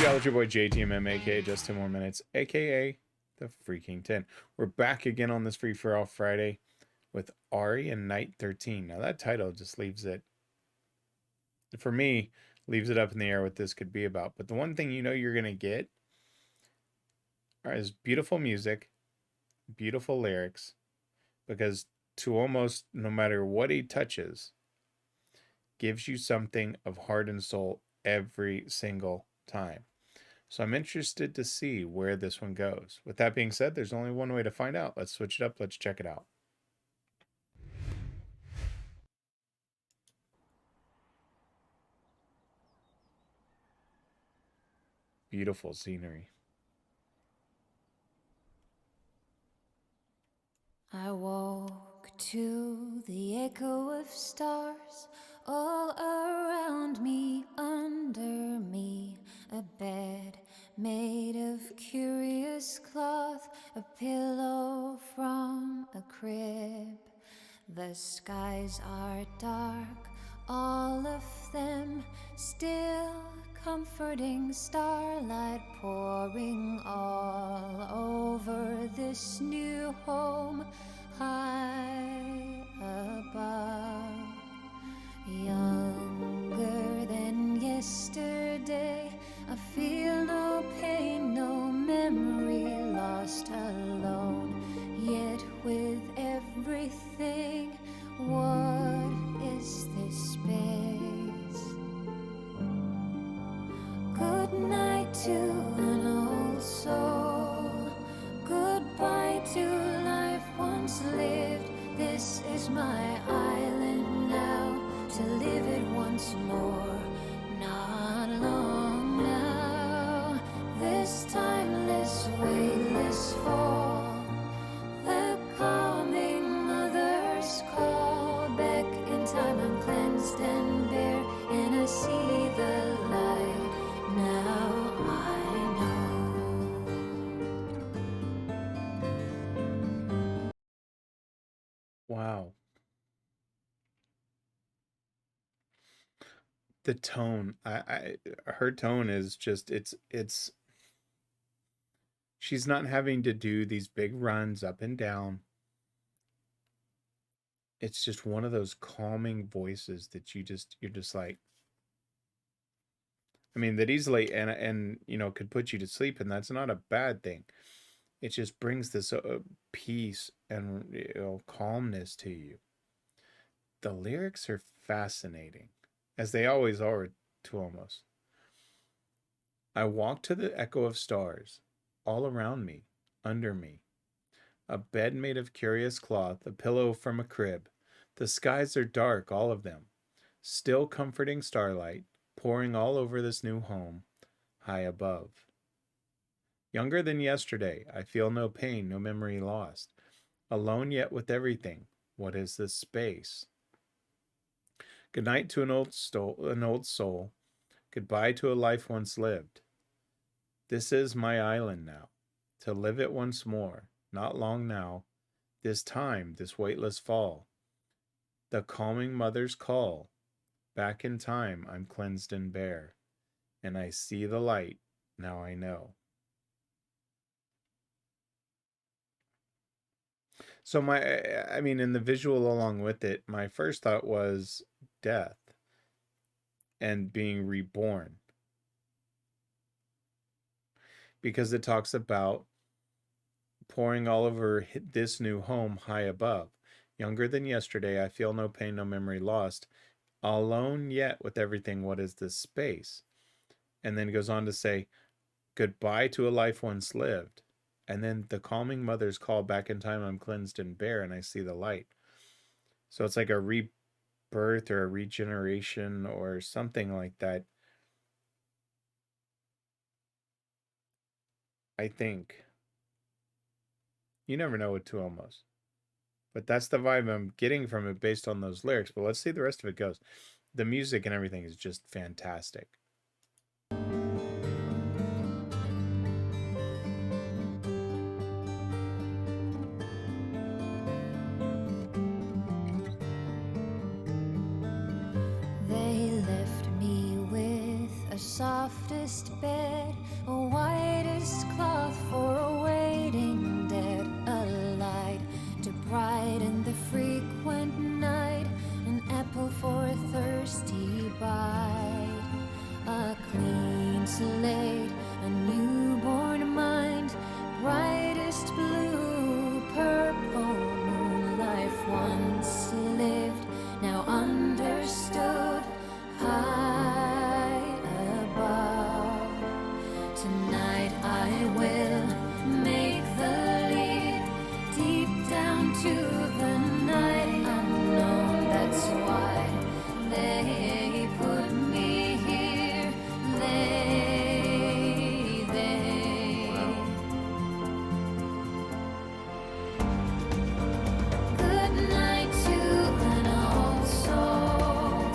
y'all? It's your boy JTMM, aka JustTenMoreMinutes, aka the Freakin 10. We're back again on this Free for All Friday with Auri and Night 13. Now that title just leaves it, for me, leaves it up in the air what this could be about. But the one thing you know you're gonna get is beautiful music, beautiful lyrics, because To almost no matter what he touches, gives you something of heart and soul every single time. So I'm interested to see where this one goes. With that being said, there's only one way to find out. Let's switch it up. Let's check it out. Beautiful scenery. I walk to the echo of stars all around me, under me, a bed made of curious cloth, a pillow from a crib. The skies are dark, all of them, still comforting starlight pouring all over this new home high above. Younger than yesterday, I feel no pain, no memory lost, alone, yet with everything. What is this space? Good night to an old soul. Goodbye to life once lived. This is my island now, to live it once more. Not long now, this timeless, weightless fall. The calming mother's call. Back in time, I'm cleansed and bare, and I see the light. Now I know. Wow. The tone, her tone is just, it's, she's not having to do these big runs up and down. It's just one of those calming voices that you're just like, I mean, that easily and you know could put you to sleep, and that's not a bad thing. It just brings this peace and calmness to you. The lyrics are fascinating, as they always are to almost. I walk to the echo of stars, all around me, under me. A bed made of curious cloth, a pillow from a crib. The skies are dark, all of them. Still comforting starlight, pouring all over this new home, high above. Younger than yesterday, I feel no pain, no memory lost. Alone yet with everything. What is this space? Good night to an old soul. Goodbye to a life once lived. This is my island now, to live it once more, not long now. This time, this weightless fall. The calming mother's call. Back in time, I'm cleansed and bare, and I see the light, now I know. So I mean, in the visual along with it, my first thought was death and being reborn. Because it talks about pouring all over this new home high above. Younger than yesterday, I feel no pain, no memory lost. Alone yet with everything, what is this space? And then it goes on to say, goodbye to a life once lived. And then the calming mother's call, back in time, I'm cleansed and bare, and I see the light. So it's like a rebirth or a regeneration or something like that. I think. You never know with Two Almost. But that's the vibe I'm getting from it based on those lyrics. But let's see the rest of it goes. The music and everything is just fantastic. They left me with a softest bed, to the night unknown. That's why they put me here. Good night to an old soul.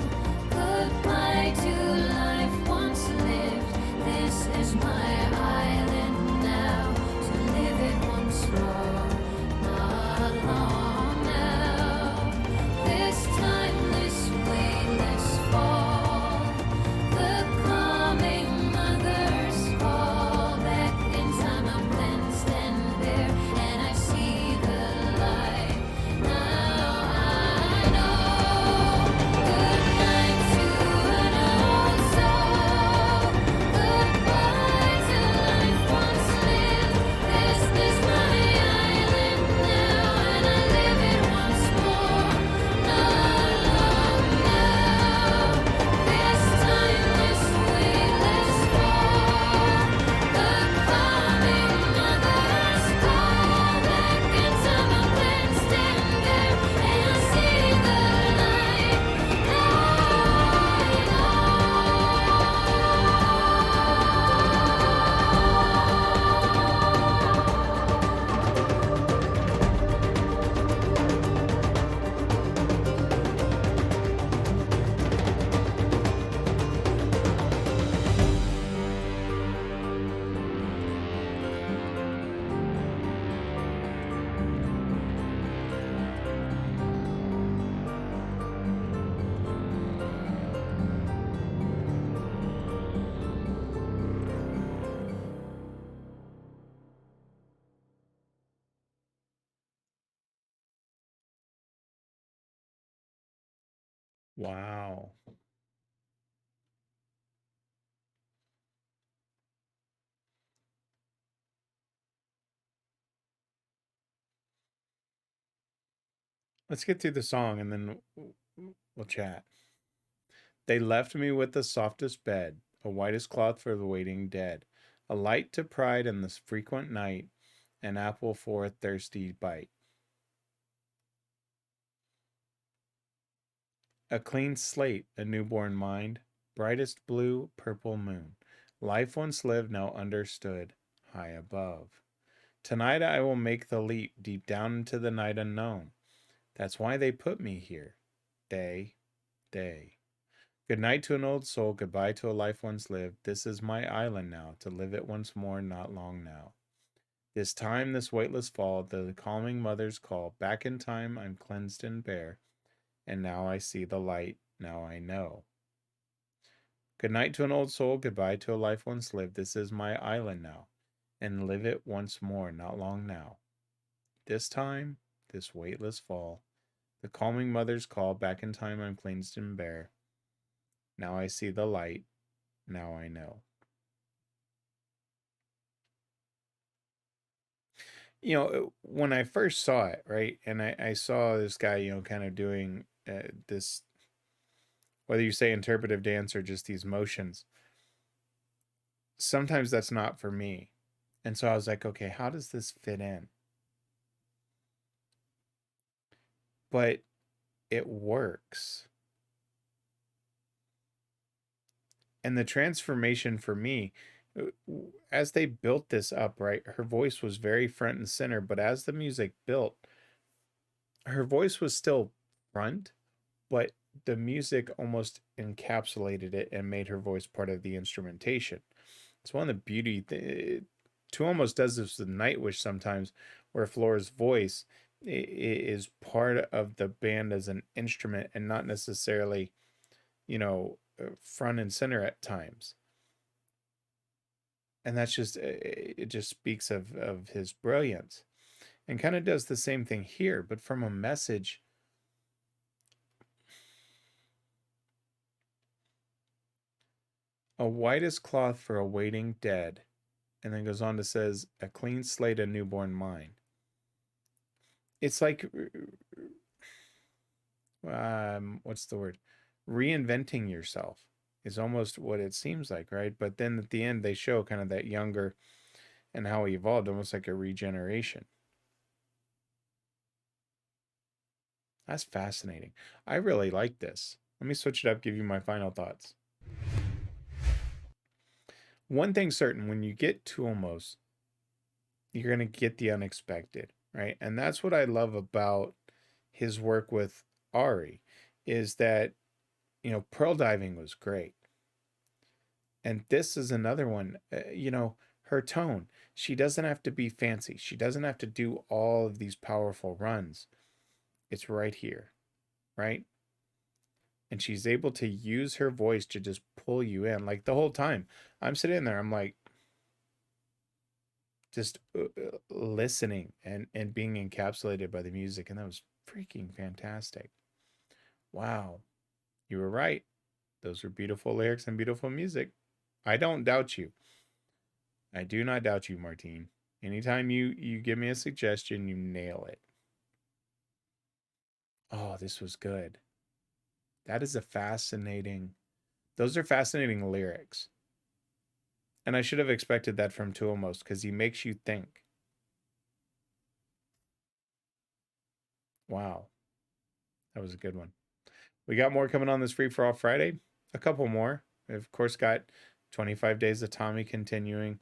Goodbye to life once lived. This is my island now. To live it once more, not long now. This timeless, weightless fall. The calming mother's call. Back in time, I'm cleansed and bare, and I see the light. Now I know. Good night to an old soul. Goodbye to life once lived. This is my island now, and I live it once more. Not long now. This timeless, weightless fall. The calming mother's call. Back in time, I'm cleansed and bare, and I see the light. Wow. Let's get through the song and then we'll chat. They left me with the softest bed, a whitest cloth for the waiting dead, a light to pride in this frequent night, an apple for a thirsty bite. A clean slate, a newborn mind, brightest blue, purple moon. Life once lived, now understood, high above. Tonight I will make the leap deep down into the night unknown. That's why they put me here. Day. Good night to an old soul, goodbye to a life once lived. This is my island now, to live it once more, not long now. This time, this weightless fall, the calming mother's call. Back in time, I'm cleansed and bare, and now I see the light, now I know. Good night to an old soul, goodbye to a life once lived. This is my island now, and live it once more, not long now. This time, this weightless fall, the calming mother's call. Back in time, I'm cleansed and bare. Now I see the light, now I know. When I first saw it, right, and I saw this guy, kind of doing this, whether you say interpretive dance or just these motions, sometimes that's not for me. And so I was like, okay, how does this fit in? But it works. And the transformation for me, as they built this up, right, her voice was very front and center, but as the music built, her voice was still front, but the music almost encapsulated it and made her voice part of the instrumentation. It's one of the beauty. Two almost does this with Nightwish sometimes, where Flora's voice is part of the band as an instrument and not necessarily, front and center at times. And that's just, it just speaks of his brilliance, and kind of does the same thing here, but from a message. A whitest cloth for a waiting dead, and then goes on to says, a clean slate, a newborn mind. It's like, what's the word? Reinventing yourself is almost what it seems like, right? But then at the end, they show kind of that younger and how he evolved, almost like a regeneration. That's fascinating. I really like this. Let me switch it up, give you my final thoughts. One thing certain, when you get to almost, you're going to get the unexpected, right? And that's what I love about his work with Auri is that, pearl diving was great. And this is another one, her tone. She doesn't have to be fancy. She doesn't have to do all of these powerful runs. It's right here, right? And she's able to use her voice to just pull you in. Like the whole time I'm sitting there, I'm like just listening and being encapsulated by the music. And that was freaking fantastic. Wow. You were right. Those were beautiful lyrics and beautiful music. I don't doubt you. I do not doubt you, Martine. Anytime you give me a suggestion, you nail it. Oh, this was good. That is a fascinating. Those are fascinating lyrics. And I should have expected that from Two Almost because he makes you think. Wow. That was a good one. We got more coming on this Free for All Friday. A couple more. We've, of course, got 25 Days of Tommy continuing,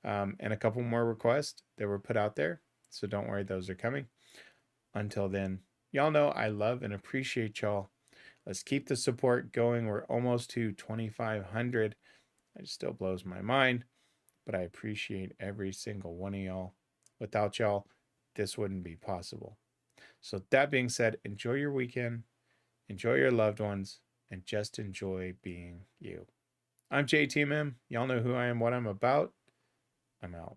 and a couple more requests that were put out there. So don't worry, those are coming. Until then, y'all know I love and appreciate y'all. Let's keep the support going. We're almost to 2,500. It still blows my mind, but I appreciate every single one of y'all. Without y'all, this wouldn't be possible. So, that being said, enjoy your weekend, enjoy your loved ones, and just enjoy being you. I'm JTMM. Y'all know who I am, what I'm about. I'm out.